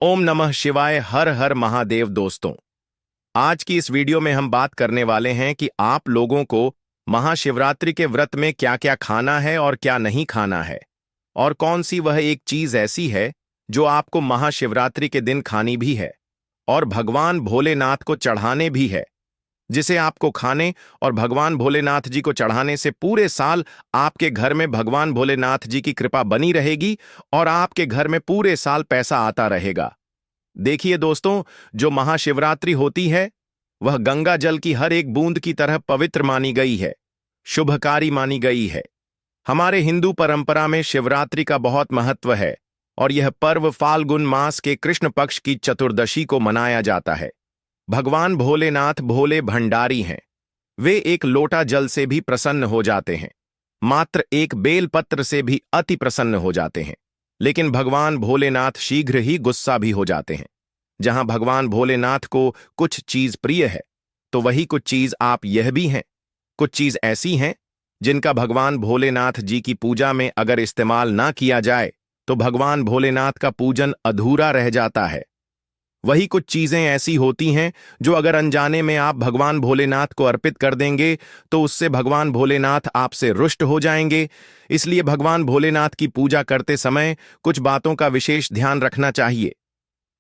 ओम नमः शिवाय। हर हर महादेव। दोस्तों, आज की इस वीडियो में हम बात करने वाले हैं कि आप लोगों को महाशिवरात्रि के व्रत में क्या क्या खाना है और क्या नहीं खाना है, और कौन सी वह एक चीज ऐसी है जो आपको महाशिवरात्रि के दिन खानी भी है और भगवान भोलेनाथ को चढ़ाने भी है, जिसे आपको खाने और भगवान भोलेनाथ जी को चढ़ाने से पूरे साल आपके घर में भगवान भोलेनाथ जी की कृपा बनी रहेगी और आपके घर में पूरे साल पैसा आता रहेगा। देखिए दोस्तों, जो महाशिवरात्रि होती है वह गंगा जल की हर एक बूंद की तरह पवित्र मानी गई है, शुभकारी मानी गई है। हमारे हिंदू परंपरा में शिवरात्रि का बहुत महत्व है और यह पर्व फाल्गुन मास के कृष्ण पक्ष की चतुर्दशी को मनाया जाता है। भगवान भोलेनाथ भोले भंडारी हैं। वे एक लोटा जल से भी प्रसन्न हो जाते हैं, मात्र एक बेलपत्र से भी अति प्रसन्न हो जाते हैं। लेकिन भगवान भोलेनाथ शीघ्र ही गुस्सा भी हो जाते हैं। जहां भगवान भोलेनाथ को कुछ चीज प्रिय है, तो वही कुछ चीज आप यह भी हैं। कुछ चीज ऐसी हैं जिनका भगवान भोलेनाथ जी की पूजा में अगर इस्तेमाल ना किया जाए तो भगवान भोलेनाथ का पूजन अधूरा रह जाता है। वही कुछ चीजें ऐसी होती हैं जो अगर अनजाने में आप भगवान भोलेनाथ को अर्पित कर देंगे तो उससे भगवान भोलेनाथ आपसे रुष्ट हो जाएंगे। इसलिए भगवान भोलेनाथ की पूजा करते समय कुछ बातों का विशेष ध्यान रखना चाहिए।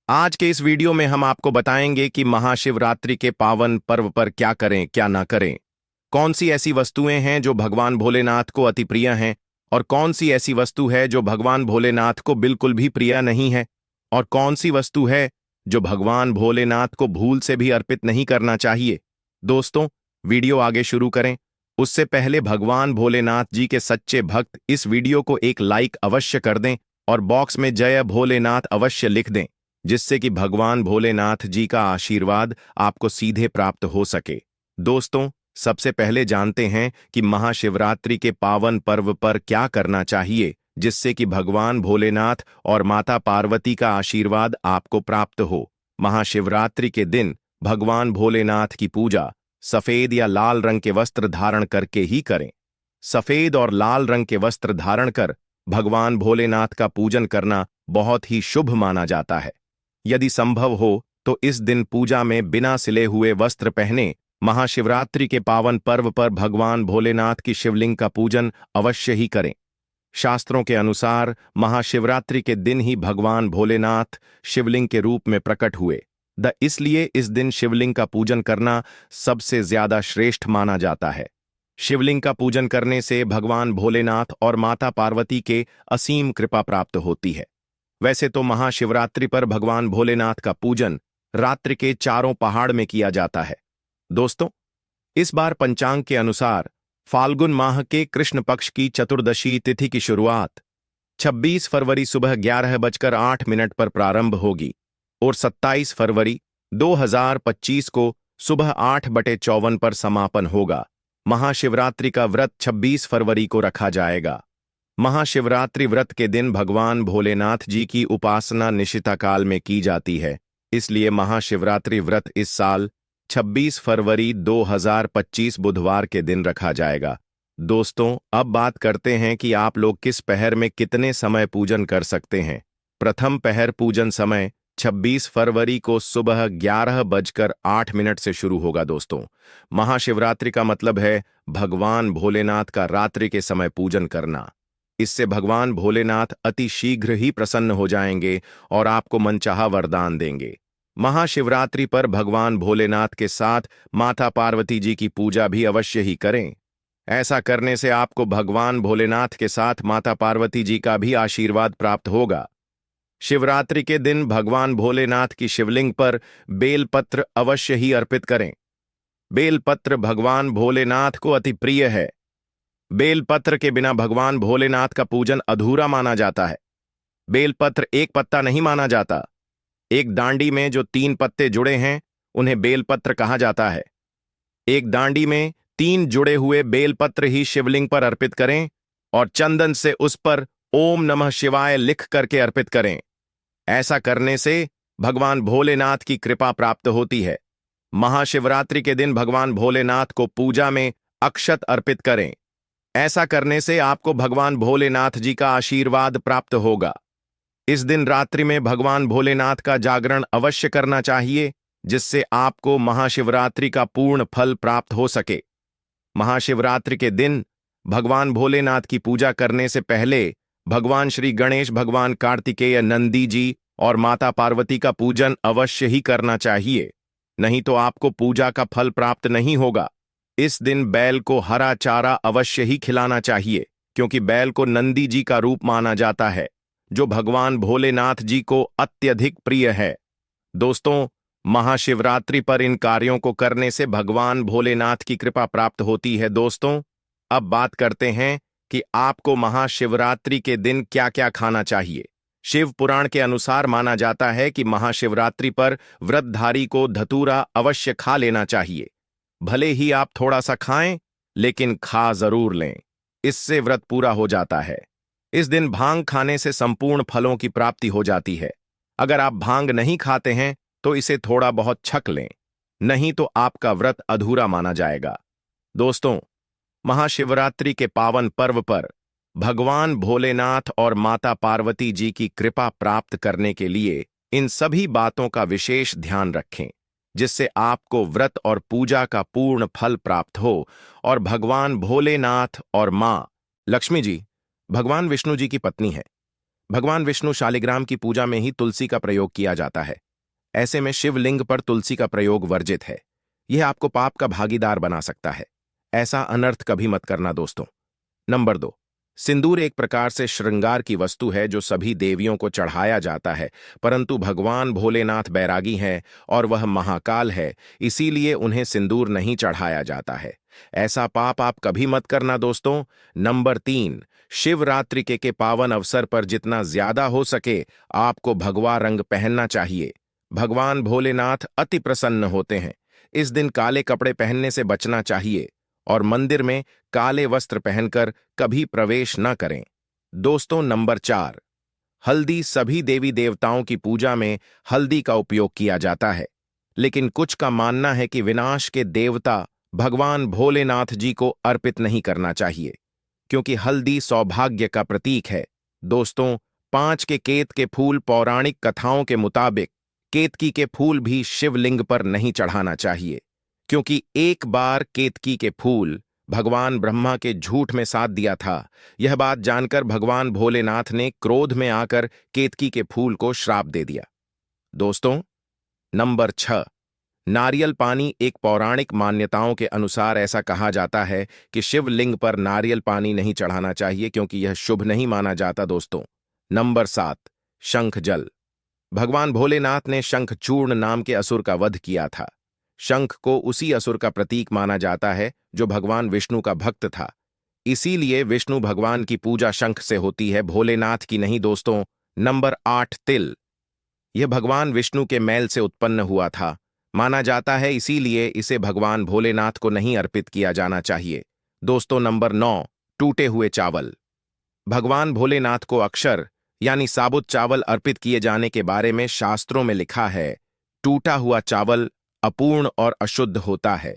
आज के इस वीडियो में हम आपको बताएंगे कि महाशिवरात्रि के पावन पर्व पर क्या करें क्या ना करें, कौन सी ऐसी वस्तुएं हैं जो भगवान भोलेनाथ को अति प्रिय हैं और कौन सी ऐसी वस्तु है जो भगवान भोलेनाथ को बिल्कुल भी प्रिय नहीं है, और कौन सी वस्तु है जो भगवान भोलेनाथ को भूल से भी अर्पित नहीं करना चाहिए। दोस्तों, वीडियो आगे शुरू करें उससे पहले भगवान भोलेनाथ जी के सच्चे भक्त इस वीडियो को एक लाइक अवश्य कर दें और बॉक्स में जय भोलेनाथ अवश्य लिख दें, जिससे कि भगवान भोलेनाथ जी का आशीर्वाद आपको सीधे प्राप्त हो सके। दोस्तों, सबसे पहले जानते हैं कि महाशिवरात्रि के पावन पर्व पर क्या करना चाहिए, जिससे कि भगवान भोलेनाथ और माता पार्वती का आशीर्वाद आपको प्राप्त हो। महाशिवरात्रि के दिन भगवान भोलेनाथ की पूजा सफेद या लाल रंग के वस्त्र धारण करके ही करें। सफेद और लाल रंग के वस्त्र धारण कर भगवान भोलेनाथ का पूजन करना बहुत ही शुभ माना जाता है। यदि संभव हो तो इस दिन पूजा में बिना सिले हुए वस्त्र पहने महाशिवरात्रि के पावन पर्व पर भगवान भोलेनाथ की शिवलिंग का पूजन अवश्य ही करें। शास्त्रों के अनुसार महाशिवरात्रि के दिन ही भगवान भोलेनाथ शिवलिंग के रूप में प्रकट हुए। इसलिए इस दिन शिवलिंग का पूजन करना सबसे ज्यादा श्रेष्ठ माना जाता है। शिवलिंग का पूजन करने से भगवान भोलेनाथ और माता पार्वती के असीम कृपा प्राप्त होती है। वैसे तो महाशिवरात्रि पर भगवान भोलेनाथ का पूजन रात्रि के चारों पहाड़ में किया जाता है। दोस्तों, इस बार पंचांग के अनुसार फाल्गुन माह के कृष्ण पक्ष की चतुर्दशी तिथि की शुरुआत 26 फरवरी सुबह 11:08 पर प्रारंभ होगी और 27 फरवरी 2025 को सुबह 8:54 पर समापन होगा। महाशिवरात्रि का व्रत 26 फरवरी को रखा जाएगा। महाशिवरात्रि व्रत के दिन भगवान भोलेनाथ जी की उपासना निशिता काल में की जाती है। इसलिए महाशिवरात्रि व्रत इस साल 26 फरवरी 2025 बुधवार के दिन रखा जाएगा। दोस्तों, अब बात करते हैं कि आप लोग किस पहर में कितने समय पूजन कर सकते हैं। प्रथम पहर पूजन समय 26 फरवरी को सुबह 11:08 से शुरू होगा। दोस्तों, महाशिवरात्रि का मतलब है भगवान भोलेनाथ का रात्रि के समय पूजन करना। इससे भगवान भोलेनाथ अति शीघ्र ही प्रसन्न हो जाएंगे और आपको मनचाहा वरदान देंगे। महाशिवरात्रि पर भगवान भोलेनाथ के साथ माता पार्वती जी की पूजा भी अवश्य ही करें। ऐसा करने से आपको भगवान भोलेनाथ के साथ माता पार्वती जी का भी आशीर्वाद प्राप्त होगा। शिवरात्रि के दिन भगवान भोलेनाथ की शिवलिंग पर बेलपत्र अवश्य ही अर्पित करें। बेलपत्र भगवान भोलेनाथ को अति प्रिय है। बेलपत्र के बिना भगवान भोलेनाथ का पूजन अधूरा माना जाता है। बेलपत्र एक पत्ता नहीं माना जाता। एक डांडी में जो 3 पत्ते जुड़े हैं उन्हें बेलपत्र कहा जाता है। एक डांडी में 3 जुड़े हुए बेलपत्र ही शिवलिंग पर अर्पित करें और चंदन से उस पर ओम नमः शिवाय लिख करके अर्पित करें। ऐसा करने से भगवान भोलेनाथ की कृपा प्राप्त होती है। महाशिवरात्रि के दिन भगवान भोलेनाथ को पूजा में अक्षत अर्पित करें। ऐसा करने से आपको भगवान भोलेनाथ जी का आशीर्वाद प्राप्त होगा। इस दिन रात्रि में भगवान भोलेनाथ का जागरण अवश्य करना चाहिए, जिससे आपको महाशिवरात्रि का पूर्ण फल प्राप्त हो सके। महाशिवरात्रि के दिन भगवान भोलेनाथ की पूजा करने से पहले भगवान श्री गणेश, भगवान कार्तिकेय, नंदी जी और माता पार्वती का पूजन अवश्य ही करना चाहिए, नहीं तो आपको पूजा का फल प्राप्त नहीं होगा। इस दिन बैल को हरा चारा अवश्य ही खिलाना चाहिए, क्योंकि बैल को नंदी जी का रूप माना जाता है, जो भगवान भोलेनाथ जी को अत्यधिक प्रिय है। दोस्तों, महाशिवरात्रि पर इन कार्यों को करने से भगवान भोलेनाथ की कृपा प्राप्त होती है। दोस्तों, अब बात करते हैं कि आपको महाशिवरात्रि के दिन क्या क्या खाना चाहिए। शिव पुराण के अनुसार माना जाता है कि महाशिवरात्रि पर व्रतधारी को धतूरा अवश्य खा लेना चाहिए। भले ही आप थोड़ा सा खाएं, लेकिन खा जरूर लें, इससे व्रत पूरा हो जाता है। इस दिन भांग खाने से संपूर्ण फलों की प्राप्ति हो जाती है। अगर आप भांग नहीं खाते हैं तो इसे थोड़ा बहुत छक लें, नहीं तो आपका व्रत अधूरा माना जाएगा। दोस्तों, महाशिवरात्रि के पावन पर्व पर भगवान भोलेनाथ और माता पार्वती जी की कृपा प्राप्त करने के लिए इन सभी बातों का विशेष ध्यान रखें, जिससे आपको व्रत और पूजा का पूर्ण फल प्राप्त हो। और भगवान भोलेनाथ और मां लक्ष्मी जी भगवान विष्णु जी की पत्नी है। भगवान विष्णु शालिग्राम की पूजा में ही तुलसी का प्रयोग किया जाता है। ऐसे में शिवलिंग पर तुलसी का प्रयोग वर्जित है। यह आपको पाप का भागीदार बना सकता है। ऐसा अनर्थ कभी मत करना दोस्तों। नंबर 2, सिंदूर एक प्रकार से श्रृंगार की वस्तु है जो सभी देवियों को चढ़ाया जाता है, परंतु भगवान भोलेनाथ बैरागी हैं और वह महाकाल है, इसीलिए उन्हें सिंदूर नहीं चढ़ाया जाता है। ऐसा पाप आप कभी मत करना दोस्तों। नंबर 3, शिवरात्रि के पावन अवसर पर जितना ज्यादा हो सके आपको भगवा रंग पहनना चाहिए। भगवान भोलेनाथ अति प्रसन्न होते हैं। इस दिन काले कपड़े पहनने से बचना चाहिए और मंदिर में काले वस्त्र पहनकर कभी प्रवेश न करें। दोस्तों, नंबर 4, हल्दी। सभी देवी देवताओं की पूजा में हल्दी का उपयोग किया जाता है, लेकिन कुछ का मानना है कि विनाश के देवता भगवान भोलेनाथ जी को अर्पित नहीं करना चाहिए, क्योंकि हल्दी सौभाग्य का प्रतीक है। दोस्तों, 5 के केत के फूल पौराणिक कथाओं के मुताबिक केतकी के फूल भी शिवलिंग पर नहीं चढ़ाना चाहिए, क्योंकि एक बार केतकी के फूल भगवान ब्रह्मा के झूठ में साथ दिया था। यह बात जानकर भगवान भोलेनाथ ने क्रोध में आकर केतकी के फूल को श्राप दे दिया। दोस्तों, नंबर 6, नारियल पानी। एक पौराणिक मान्यताओं के अनुसार ऐसा कहा जाता है कि शिवलिंग पर नारियल पानी नहीं चढ़ाना चाहिए, क्योंकि यह शुभ नहीं माना जाता। दोस्तों, नंबर 7, शंख जल। भगवान भोलेनाथ ने शंखचूर्ण नाम के असुर का वध किया था। शंख को उसी असुर का प्रतीक माना जाता है जो भगवान विष्णु का भक्त था, इसीलिए विष्णु भगवान की पूजा शंख से होती है, भोलेनाथ की नहीं। दोस्तों, नंबर 8, तिल। यह भगवान विष्णु के मैल से उत्पन्न हुआ था, माना जाता है, इसीलिए इसे भगवान भोलेनाथ को नहीं अर्पित किया जाना चाहिए। दोस्तों, नंबर 9, टूटे हुए चावल। भगवान भोलेनाथ को अक्षर यानी साबुत चावल अर्पित किए जाने के बारे में शास्त्रों में लिखा है, टूटा हुआ चावल अपूर्ण और अशुद्ध होता है,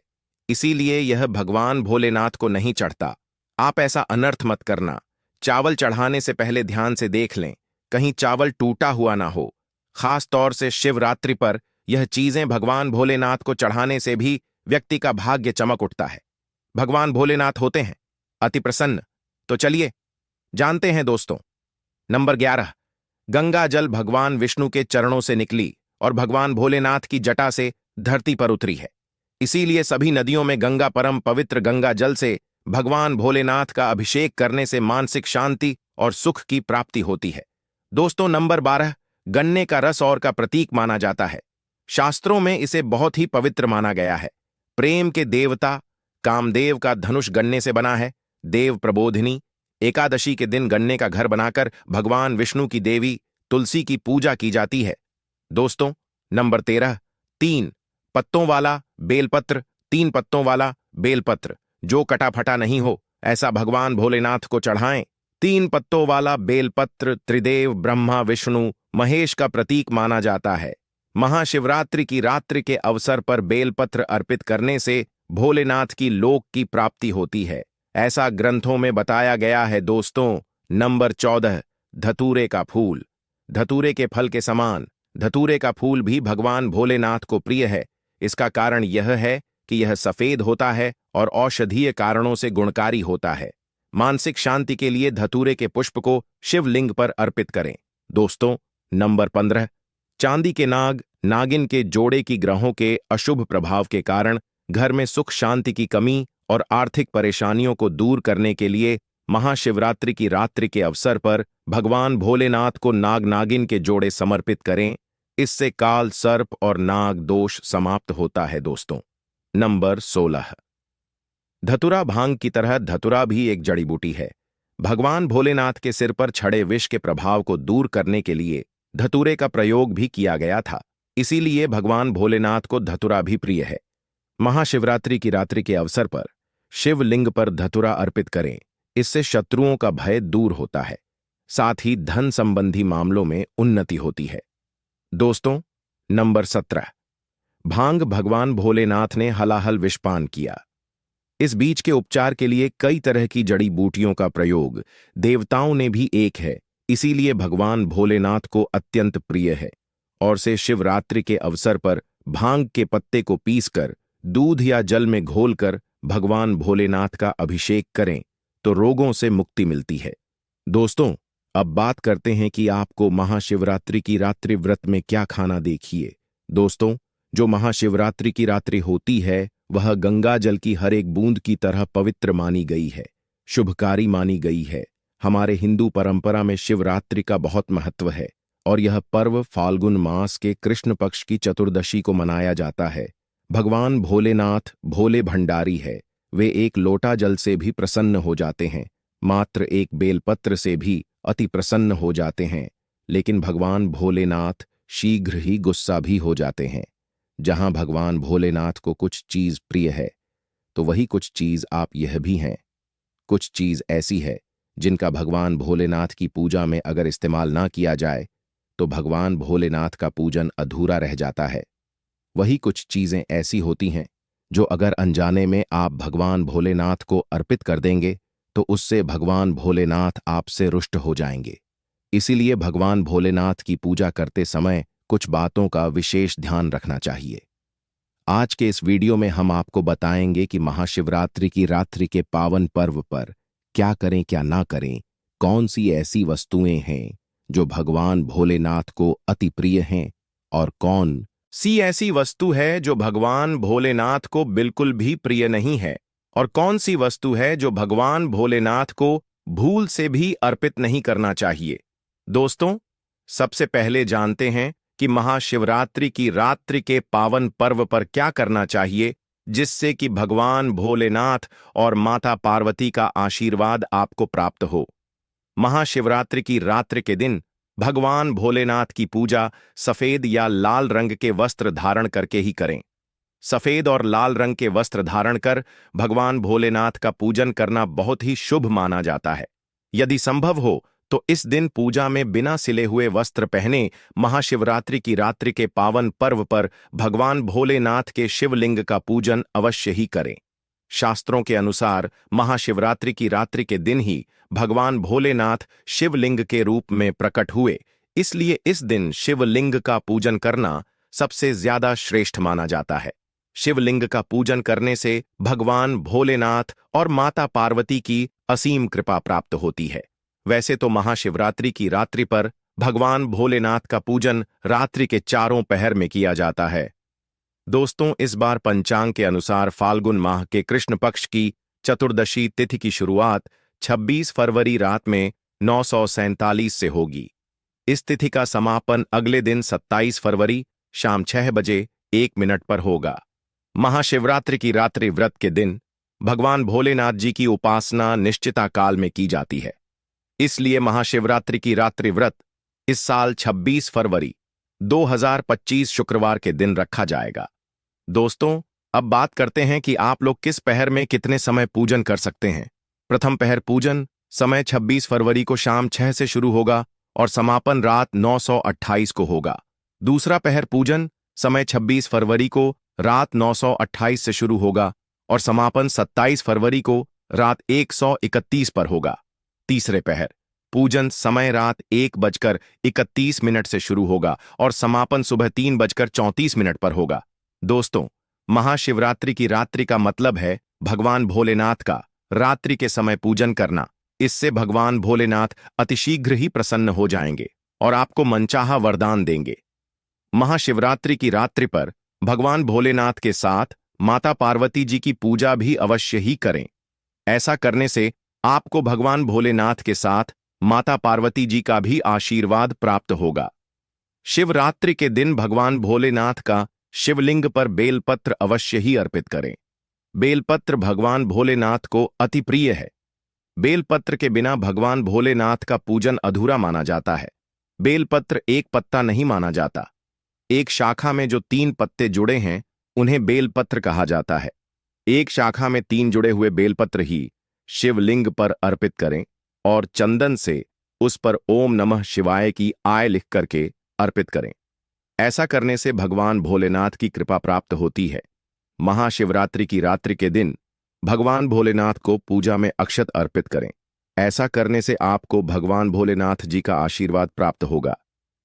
इसीलिए यह भगवान भोलेनाथ को नहीं चढ़ता। आप ऐसा अनर्थ मत करना। चावल चढ़ाने से पहले ध्यान से देख लें, कहीं चावल टूटा हुआ ना हो। खास तौर से शिवरात्रि पर यह चीजें भगवान भोलेनाथ को चढ़ाने से भी व्यक्ति का भाग्य चमक उठता है। भगवान भोलेनाथ होते हैं अति प्रसन्न। तो चलिए जानते हैं दोस्तों। नंबर 11, गंगा जल। भगवान विष्णु के चरणों से निकली और भगवान भोलेनाथ की जटा से धरती पर उतरी है, इसीलिए सभी नदियों में गंगा परम पवित्र गंगा जल से भगवान भोलेनाथ का अभिषेक करने से मानसिक शांति और सुख की प्राप्ति होती है। दोस्तों, नंबर 12, गन्ने का रस और का प्रतीक माना जाता है। शास्त्रों में इसे बहुत ही पवित्र माना गया है। प्रेम के देवता कामदेव का धनुष गन्ने से बना है। देव प्रबोधिनी एकादशी के दिन गन्ने का घर बनाकर भगवान विष्णु की देवी तुलसी की पूजा की जाती है। दोस्तों, नंबर 13, 3 पत्तों वाला बेलपत्र। 3 पत्तों वाला बेलपत्र जो कटा फटा नहीं हो, ऐसा भगवान भोलेनाथ को चढ़ाएं। 3 पत्तों वाला बेलपत्र त्रिदेव ब्रह्मा विष्णु महेश का प्रतीक माना जाता है। महाशिवरात्रि की रात्रि के अवसर पर बेलपत्र अर्पित करने से भोलेनाथ की लोक की प्राप्ति होती है, ऐसा ग्रंथों में बताया गया है। दोस्तों, नंबर 14, धतूरे का फूल। धतूरे के फल के समान धतूरे का फूल भी भगवान भोलेनाथ को प्रिय है। इसका कारण यह है कि यह सफेद होता है और औषधीय कारणों से गुणकारी होता है। मानसिक शांति के लिए धतूरे के पुष्प को शिवलिंग पर अर्पित करें। दोस्तों, नंबर 15, चांदी के नाग नागिन के जोड़े की ग्रहों के अशुभ प्रभाव के कारण घर में सुख शांति की कमी और आर्थिक परेशानियों को दूर करने के लिए महाशिवरात्रि की रात्रि के अवसर पर भगवान भोलेनाथ को नाग नागिन के जोड़े समर्पित करें। इससे काल सर्प और नाग दोष समाप्त होता है। दोस्तों, नंबर 16, धतुरा भांग की तरह धतुरा भी एक जड़ी बूटी है। भगवान भोलेनाथ के सिर पर छड़े विष के प्रभाव को दूर करने के लिए धतूरे का प्रयोग भी किया गया था। इसीलिए भगवान भोलेनाथ को धतुरा भी प्रिय है। महाशिवरात्रि की रात्रि के अवसर पर शिवलिंग पर धतुरा अर्पित करें। इससे शत्रुओं का भय दूर होता है, साथ ही धन संबंधी मामलों में उन्नति होती है। दोस्तों, नंबर 17, भांग भगवान भोलेनाथ ने हलाहल विषपान किया। इस बीज के उपचार के लिए कई तरह की जड़ी बूटियों का प्रयोग देवताओं ने भी एक है, इसीलिए भगवान भोलेनाथ को अत्यंत प्रिय है। और से शिवरात्रि के अवसर पर भांग के पत्ते को पीसकर दूध या जल में घोलकर भगवान भोलेनाथ का अभिषेक करें तो रोगों से मुक्ति मिलती है। दोस्तों, अब बात करते हैं कि आपको महाशिवरात्रि की रात्रि व्रत में क्या खाना। देखिए दोस्तों, जो महाशिवरात्रि की रात्रि होती है वह गंगा जल की हर एक बूंद की तरह पवित्र मानी गई है, शुभकारी मानी गई है। हमारे हिंदू परंपरा में शिवरात्रि का बहुत महत्व है और यह पर्व फाल्गुन मास के कृष्ण पक्ष की चतुर्दशी को मनाया जाता है। भगवान भोलेनाथ भोले भंडारी है। वे एक लोटा जल से भी प्रसन्न हो जाते हैं, मात्र एक बेलपत्र से भी अति प्रसन्न हो जाते हैं। लेकिन भगवान भोलेनाथ शीघ्र ही गुस्सा भी हो जाते हैं। जहां भगवान भोलेनाथ को कुछ चीज प्रिय है तो वही कुछ चीज आप यह भी हैं। कुछ चीज ऐसी है जिनका भगवान भोलेनाथ की पूजा में अगर इस्तेमाल ना किया जाए तो भगवान भोलेनाथ का पूजन अधूरा रह जाता है। वही कुछ चीजें ऐसी होती हैं जो अगर अनजाने में आप भगवान भोलेनाथ को अर्पित कर देंगे तो उससे भगवान भोलेनाथ आपसे रुष्ट हो जाएंगे। इसीलिए भगवान भोलेनाथ की पूजा करते समय कुछ बातों का विशेष ध्यान रखना चाहिए। आज के इस वीडियो में हम आपको बताएंगे कि महाशिवरात्रि की रात्रि के पावन पर्व पर क्या करें क्या ना करें, कौन सी ऐसी वस्तुएं हैं जो भगवान भोलेनाथ को अति प्रिय हैं और कौन सी ऐसी वस्तु है जो भगवान भोलेनाथ को बिल्कुल भी प्रिय नहीं है, और कौन सी वस्तु है जो भगवान भोलेनाथ को भूल से भी अर्पित नहीं करना चाहिए। दोस्तों, सबसे पहले जानते हैं कि महाशिवरात्रि की रात्रि के पावन पर्व पर क्या करना चाहिए जिससे कि भगवान भोलेनाथ और माता पार्वती का आशीर्वाद आपको प्राप्त हो। महाशिवरात्रि की रात्रि के दिन भगवान भोलेनाथ की पूजा सफेद या लाल रंग के वस्त्र धारण करके ही करें। सफेद और लाल रंग के वस्त्र धारण कर भगवान भोलेनाथ का पूजन करना बहुत ही शुभ माना जाता है। यदि संभव हो तो इस दिन पूजा में बिना सिले हुए वस्त्र पहने महाशिवरात्रि की रात्रि के पावन पर्व पर भगवान भोलेनाथ के शिवलिंग का पूजन अवश्य ही करें। शास्त्रों के अनुसार महाशिवरात्रि की रात्रि के दिन ही भगवान भोलेनाथ शिवलिंग के रूप में प्रकट हुए, इसलिए इस दिन शिवलिंग का पूजन करना सबसे ज्यादा श्रेष्ठ माना जाता है। शिवलिंग का पूजन करने से भगवान भोलेनाथ और माता पार्वती की असीम कृपा प्राप्त होती है। वैसे तो महाशिवरात्रि की रात्रि पर भगवान भोलेनाथ का पूजन रात्रि के चारों पहर में किया जाता है। दोस्तों, इस बार पंचांग के अनुसार फाल्गुन माह के कृष्ण पक्ष की चतुर्दशी तिथि की शुरुआत 26 फरवरी रात में 947 से होगी। इस तिथि का समापन अगले दिन 27 फरवरी शाम 6 बजे 1 मिनट पर होगा। महाशिवरात्रि की रात्रि व्रत के दिन भगवान भोलेनाथ जी की उपासना निश्चिता काल में की जाती है, इसलिए महाशिवरात्रि की रात्रि व्रत इस साल 26 फरवरी 2025 शुक्रवार के दिन रखा जाएगा। दोस्तों, अब बात करते हैं कि आप लोग किस पहर में कितने समय पूजन कर सकते हैं। प्रथम पहर पूजन समय 26 फरवरी को शाम 6 से शुरू होगा और समापन रात 928 को होगा। दूसरा पहर पूजन समय 26 फरवरी को रात 928 से शुरू होगा और समापन 27 फरवरी को रात 131 पर होगा। तीसरे पहर पूजन समय रात 1:31 से शुरू होगा और समापन सुबह 3:34 पर होगा। दोस्तों, महाशिवरात्रि की रात्रि का मतलब है भगवान भोलेनाथ का रात्रि के समय पूजन करना। इससे भगवान भोलेनाथ अतिशीघ्र ही प्रसन्न हो जाएंगे और आपको मनचाहा वरदान देंगे। महाशिवरात्रि की रात्रि पर भगवान भोलेनाथ के साथ माता पार्वती जी की पूजा भी अवश्य ही करें। ऐसा करने से आपको भगवान भोलेनाथ के साथ माता पार्वती जी का भी आशीर्वाद प्राप्त होगा। शिवरात्रि के दिन भगवान भोलेनाथ का शिवलिंग पर बेलपत्र अवश्य ही अर्पित करें। बेलपत्र भगवान भोलेनाथ को अति प्रिय है। बेलपत्र के बिना भगवान भोलेनाथ का पूजन अधूरा माना जाता है। बेलपत्र एक पत्ता नहीं माना जाता। एक शाखा में जो 3 पत्ते जुड़े हैं उन्हें बेलपत्र कहा जाता है। एक शाखा में 3 जुड़े हुए बेलपत्र ही शिवलिंग पर अर्पित करें और चंदन से उस पर ओम नमः शिवाय की आय लिख करके अर्पित करें। ऐसा करने से भगवान भोलेनाथ की कृपा प्राप्त होती है। महाशिवरात्रि की रात्रि के दिन भगवान भोलेनाथ को पूजा में अक्षत अर्पित करें। ऐसा करने से आपको भगवान भोलेनाथ जी का आशीर्वाद प्राप्त होगा।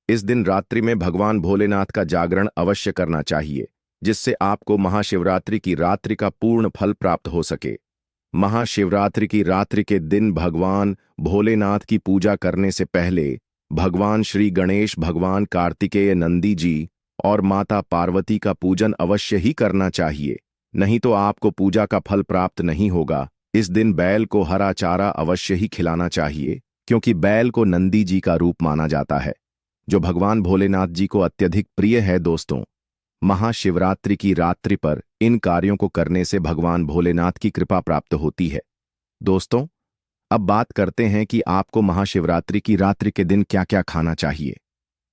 इस दिन रात्रि में भगवान भोलेनाथ का जागरण अवश्य करना चाहिए, जिससे आपको महाशिवरात्रि की रात्रि का पूर्ण फल प्राप्त हो सके। महाशिवरात्रि की रात्रि के दिन भगवान भोलेनाथ की पूजा करने से पहले भगवान श्री गणेश, भगवान कार्तिकेय, नंदी जी और माता पार्वती का पूजन अवश्य ही करना चाहिए, नहीं तो आपको पूजा का फल प्राप्त नहीं होगा। इस दिन बैल को हरा चारा अवश्य ही खिलाना चाहिए, क्योंकि बैल को नंदी जी का रूप माना जाता है, जो भगवान भोलेनाथ जी को अत्यधिक प्रिय है। दोस्तों, महाशिवरात्रि की रात्रि पर इन कार्यों को करने से भगवान भोलेनाथ की कृपा प्राप्त होती है। दोस्तों, अब बात करते हैं कि आपको महाशिवरात्रि की रात्रि के दिन क्या क्या खाना चाहिए।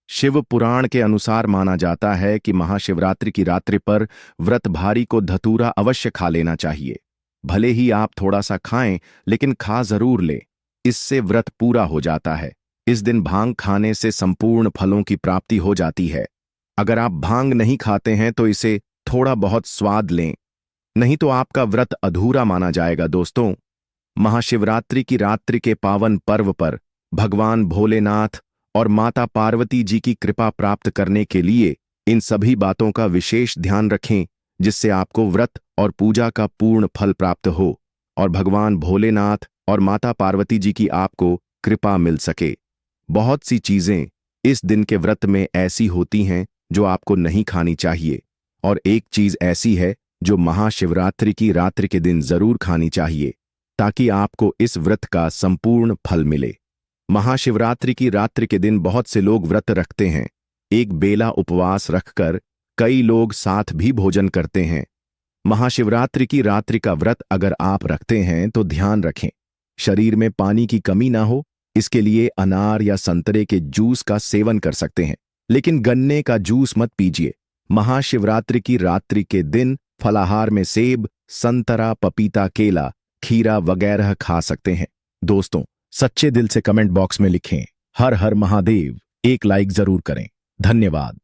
शिव पुराण के अनुसार माना जाता है कि महाशिवरात्रि की रात्रि पर व्रतधारी को धतूरा अवश्य खा लेना चाहिए। भले ही आप थोड़ा सा खाएं, लेकिन खा जरूर लें। इससे व्रत पूरा हो जाता है। इस दिन भांग खाने से संपूर्ण फलों की प्राप्ति हो जाती है। अगर आप भांग नहीं खाते हैं तो इसे थोड़ा बहुत स्वाद लें, नहीं तो आपका व्रत अधूरा माना जाएगा। दोस्तों, महाशिवरात्रि की रात्रि के पावन पर्व पर भगवान भोलेनाथ और माता पार्वती जी की कृपा प्राप्त करने के लिए इन सभी बातों का विशेष ध्यान रखें, जिससे आपको व्रत और पूजा का पूर्ण फल प्राप्त हो और भगवान भोलेनाथ और माता पार्वती जी की आपको कृपा मिल सके। बहुत सी चीजें इस दिन के व्रत में ऐसी होती हैं जो आपको नहीं खानी चाहिए, और एक चीज ऐसी है जो महाशिवरात्रि की रात्रि के दिन जरूर खानी चाहिए, ताकि आपको इस व्रत का संपूर्ण फल मिले। महाशिवरात्रि की रात्रि के दिन बहुत से लोग व्रत रखते हैं। एक बेला उपवास रखकर कई लोग साथ भी भोजन करते हैं। महाशिवरात्रि की रात्रि का व्रत अगर आप रखते हैं तो ध्यान रखें, शरीर में पानी की कमी ना हो। इसके लिए अनार या संतरे के जूस का सेवन कर सकते हैं, लेकिन गन्ने का जूस मत पीजिए। महाशिवरात्रि की रात्रि के दिन फलाहार में सेब, संतरा, पपीता, केला, खीरा वगैरह खा सकते हैं। दोस्तों, सच्चे दिल से कमेंट बॉक्स में लिखें हर हर महादेव। एक लाइक जरूर करें। धन्यवाद।